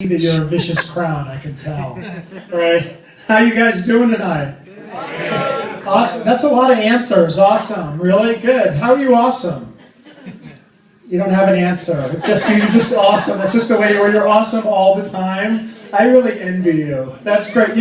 that you're a vicious crowd, I can tell. Right? How you guys doing tonight? Awesome. That's a lot of answers. Awesome. Really good. How are you awesome? You don't have an answer. It's just you're just awesome. That's just the way you are. You're awesome all the time. I really envy you. That's great.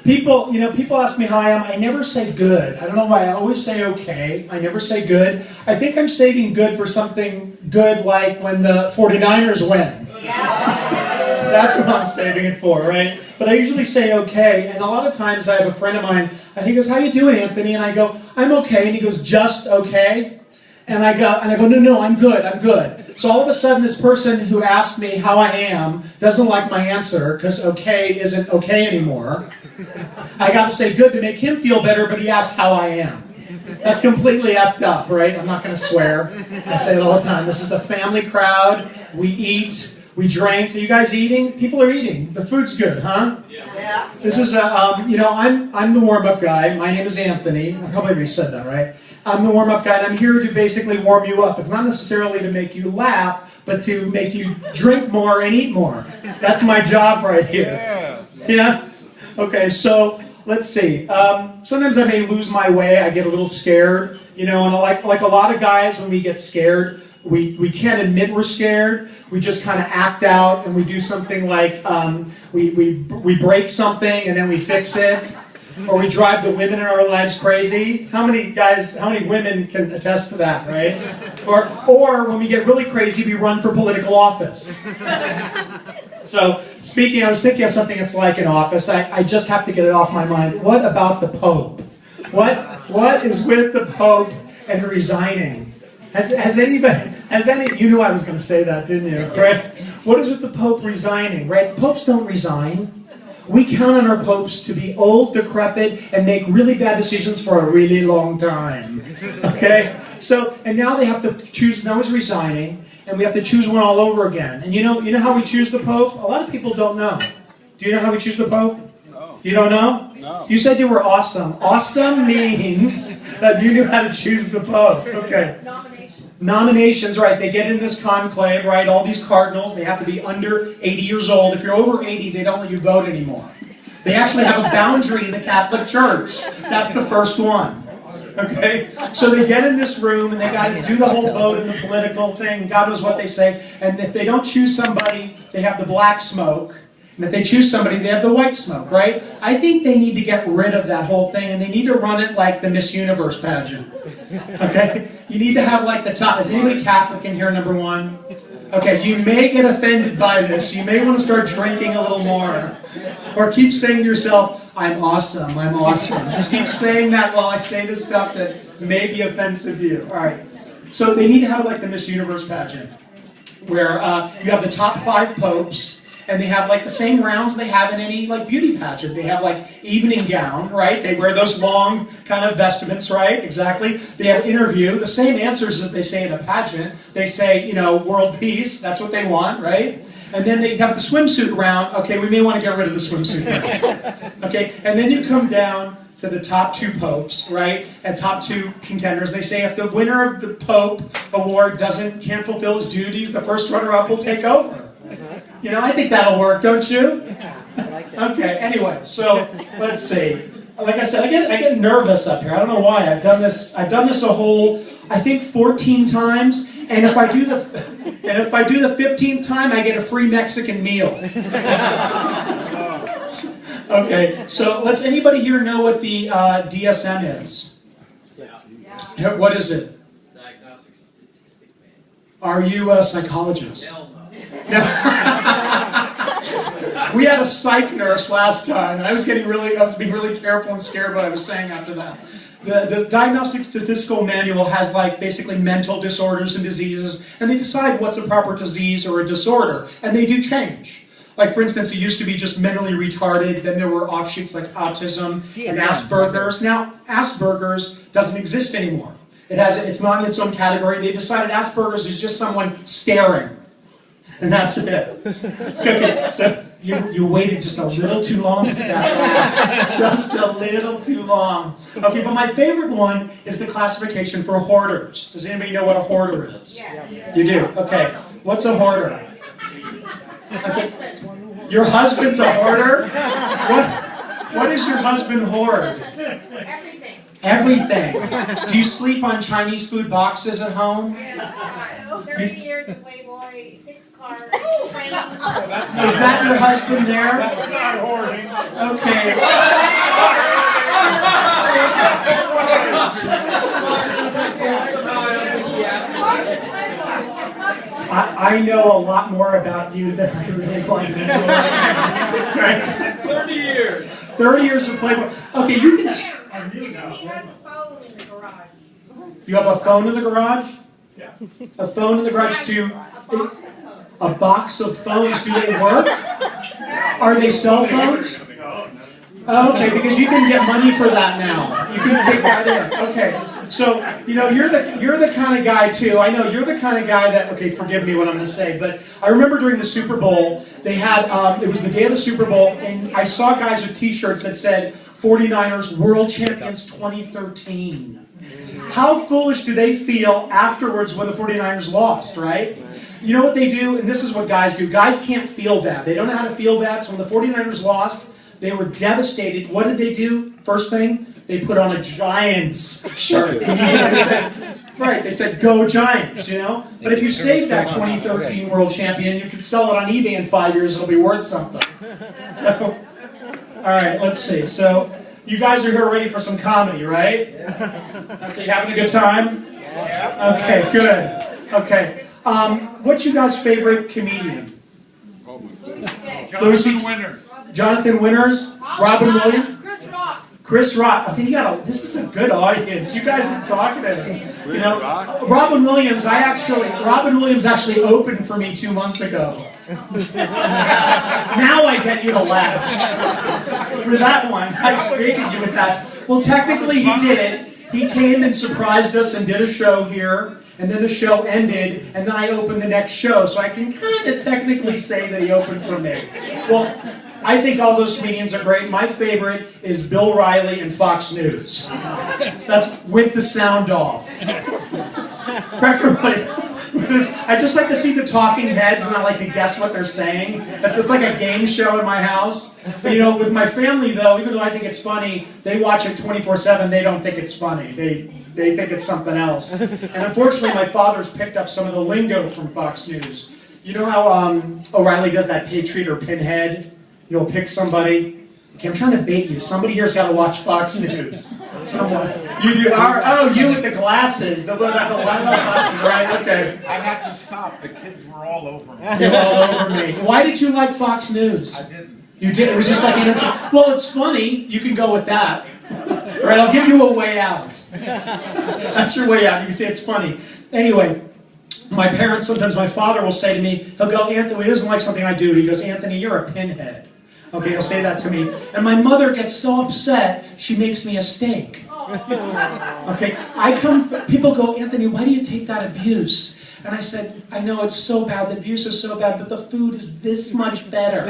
People ask me how I am. I never say good. I don't know why. I always say okay. I never say good. I think I'm saving good for something good, like when the 49ers win. That's what I'm saving it for, right? But I usually say okay, and a lot of times I have a friend of mine, and he goes, "How you doing, Anthony?" And I go, "I'm okay." And he goes, "Just okay?" And I go, "No, I'm good, I'm good." So all of a sudden, this person who asked me how I am doesn't like my answer, because okay isn't okay anymore. I got to say good to make him feel better, but he asked how I am. That's completely effed up, right? I'm not going to swear. I say it all the time. This is a family crowd. We eat. We drink. Are you guys eating? People are eating. The food's good, huh? Yeah. This is I'm the warm-up guy. My name is Anthony. I probably already said that, right? I'm the warm-up guy, and I'm here to basically warm you up. It's not necessarily to make you laugh, but to make you drink more and eat more. That's my job right here. Yeah? Okay, so let's see. Sometimes I may lose my way. I get a little scared, and like a lot of guys, when we get scared, we can't admit we're scared. We just kind of act out, and we do something like we break something and then we fix it, or we drive the women in our lives crazy. How many women can attest to that, right? Or when we get really crazy, we run for political office. So speaking, I was thinking of something that's like an office. I just have to get it off my mind. What about the Pope? What is with the Pope and resigning? Has any, you knew I was going to say that, didn't you? Right? What is with the Pope resigning, right? The popes don't resign. We count on our popes to be old, decrepit, and make really bad decisions for a really long time. Okay? So, and now they have to choose, now he's resigning, and we have to choose one all over again. And you know how we choose the Pope? A lot of people don't know. Do you know how we choose the Pope? No. You don't know? No. You said you were awesome. Awesome means that you knew how to choose the Pope. Okay. Nominations, right? They get in this conclave, right? All these cardinals, they have to be under 80 years old. If you're over 80, they don't let you vote anymore. They actually have a boundary in the Catholic Church. That's the first one. Okay? So they get in this room and they got to do the whole vote and the political thing. God knows what they say. And if they don't choose somebody, they have the black smoke. And if they choose somebody, they have the white smoke, right? I think they need to get rid of that whole thing, and they need to run it like the Miss Universe pageant. Okay? You need to have like the top. Is anybody Catholic in here, number one? Okay, you may get offended by this. You may want to start drinking a little more. Or keep saying to yourself, "I'm awesome, I'm awesome." Just keep saying that while I say this stuff that may be offensive to you. All right. So they need to have it like the Miss Universe pageant, where you have the top 5 popes, and they have like the same rounds they have in any like beauty pageant. They have like evening gown, right? They wear those long kind of vestments, right? Exactly. They have interview, the same answers as they say in a pageant. They say, world peace. That's what they want, right? And then they have the swimsuit round. Okay, we may want to get rid of the swimsuit round. Okay, and then you come down to the top 2 popes, right? And top 2 contenders. They say if the winner of the Pope award can't fulfill his duties, the first runner-up will take over. I think that'll work, don't you? Okay, anyway, so let's see. Like I said, I get nervous up here. I don't know why. I've done this a whole, I think 14 times, and if I do the 15th time, I get a free Mexican meal. Okay, so anybody here know what the DSM is? Yeah. What is it? Diagnostic Statistic Manual. Are you a psychologist? No. We had a psych nurse last time, and I was being really careful and scared what I was saying after that. The Diagnostic Statistical Manual has basically mental disorders and diseases, and they decide what's a proper disease or a disorder, and they do change. Like, for instance, it used to be just mentally retarded, then there were offshoots like autism and Asperger's. Now, Asperger's doesn't exist anymore. It's not in its own category. They decided Asperger's is just someone staring. And that's it. Okay, so you waited just a little too long for that. Just a little too long. Okay, but my favorite one is the classification for hoarders. Does anybody know what a hoarder is? Yeah. You do? Okay. What's a hoarder? Your husband's a hoarder? What is your husband hoard? Everything. Everything. Do you sleep on Chinese food boxes at home? Yeah, 30 years of Playboy, 6 cars, train. Is that your husband there? That's not hoarding. Okay. I know a lot more about you than I really want to know. Right? 30 years. 30 years of Playboy. Okay, you can. He has a phone in the garage. You have a phone in the garage? Yeah. A phone in the garage too. A box of phones. A box of phones. Do they work? Are they cell phones? Oh, okay, because you can get money for that now. You can take that in. Okay. So, you know, you're the kind of guy too. I know you're the kind of guy that, okay, forgive me what I'm going to say, but I remember during the Super Bowl, they had, it was the day of the Super Bowl, and I saw guys with t-shirts that said, 49ers World Champions 2013. How foolish do they feel afterwards when the 49ers lost, right? You know what they do? And this is what guys do. Guys can't feel bad. They don't know how to feel bad. So when the 49ers lost, they were devastated. What did they do? First thing, they put on a Giants shirt. They said, go Giants, you know? But if you save that 2013 World Champion, you could sell it on eBay in 5 years. It'll be worth something. So, all right, let's see. So, you guys are here ready for some comedy, right? Okay, having a good time? Okay, good. Okay. What's you guys' favorite comedian? Jonathan Winters. Jonathan Winters? Robin Williams? Chris Rock. Chris Rock. Okay, this is a good audience. You guys are talking to him. You know, Robin Williams actually opened for me 2 months ago. Now I get you to laugh. For that one, I baited you with that. Well, technically he did it. He came and surprised us and did a show here, and then the show ended, and then I opened the next show. So I can kind of technically say that he opened for me. Well, I think all those comedians are great. My favorite is Bill Riley and Fox News. That's with the sound off. Preferably. Because I just like to see the talking heads and I like to guess what they're saying. It's like a game show in my house. But you know, with my family though, even though I think it's funny, they watch it 24/7, they don't think it's funny. They think it's something else. And unfortunately my father's picked up some of the lingo from Fox News. You know how O'Reilly does that Patriot or Pinhead? You'll pick somebody. Okay, I'm trying to bait you. Somebody here's got to watch Fox News. Someone. You do. Oh, you with the glasses. The glasses, right? Okay. I had to stop. The kids were all over me. They were all over me. Why did you like Fox News? I didn't. You did? It was just like entertainment. Well, it's funny. You can go with that. All right, I'll give you a way out. That's your way out. You can say it's funny. Anyway, my parents, sometimes my father will say to me, he'll go, Anthony, he doesn't like something I do. He goes, Anthony, you're a pinhead. Okay, he'll say that to me. And my mother gets so upset, she makes me a steak. Okay, people go, Anthony, why do you take that abuse? And I said, I know it's so bad, the abuse is so bad, but the food is this much better.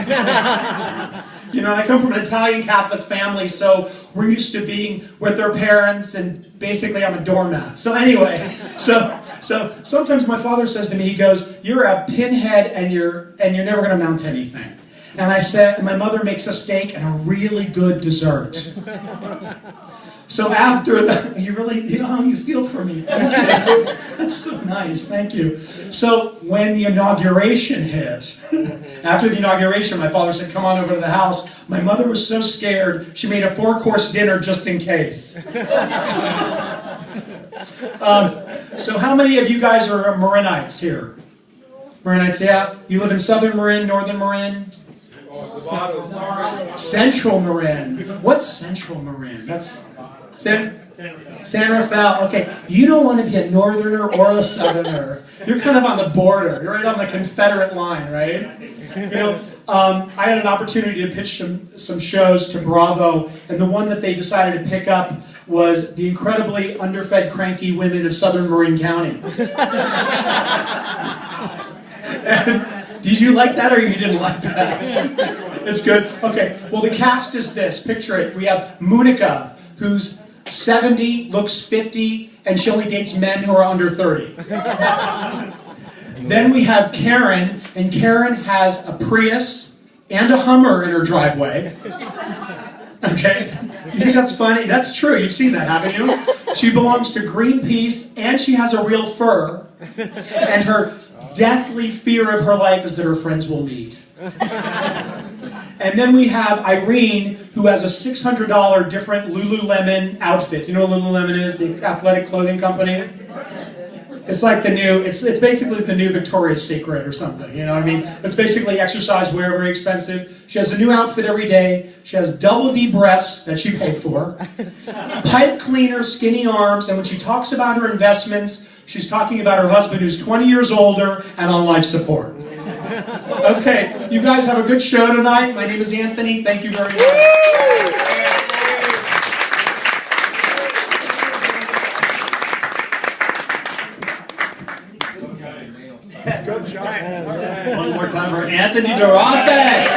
You know, and I come from an Italian Catholic family, so we're used to being with their parents, and basically I'm a doormat. So anyway, so sometimes my father says to me, he goes, you're a pinhead and you're never going to amount to anything. And I said, and my mother makes a steak and a really good dessert. So after that, you feel for me. Thank you. That's so nice. Thank you. So when the inauguration hit, after the inauguration, my father said, come on over to the house. My mother was so scared, she made a 4-course dinner just in case. So how many of you guys are Marinites here? Marinites, yeah. You live in Southern Marin, Northern Marin? Novato, sorry. Central Marin. What's Central Marin? That's San Rafael. Okay, you don't want to be a Northerner or a Southerner. You're kind of on the border. You're right on the Confederate line, right? You know, I had an opportunity to pitch some shows to Bravo, and the one that they decided to pick up was the incredibly underfed, cranky women of Southern Marin County. Did you like that or you didn't like that? It's good. Okay, well the cast is this. Picture it. We have Monica, who's 70, looks 50, and she only dates men who are under 30. Then we have Karen, and Karen has a Prius, and a Hummer in her driveway. Okay? You think that's funny? That's true. You've seen that, haven't you? She belongs to Greenpeace, and she has a real fur. And her deathly fear of her life is that her friends will meet. And then we have Irene, who has a $600 different Lululemon outfit. You know what Lululemon is? The athletic clothing company? It's like the new, it's basically the new Victoria's Secret or something, you know what I mean? It's basically exercise wear, very expensive. She has a new outfit every day. She has double D breasts that she paid for. Pipe cleaner, skinny arms, and when she talks about her investments, she's talking about her husband who's 20 years older and on life support. Okay, you guys have a good show tonight. My name is Anthony. Thank you very much. Go Giants. One more time for Anthony Durante.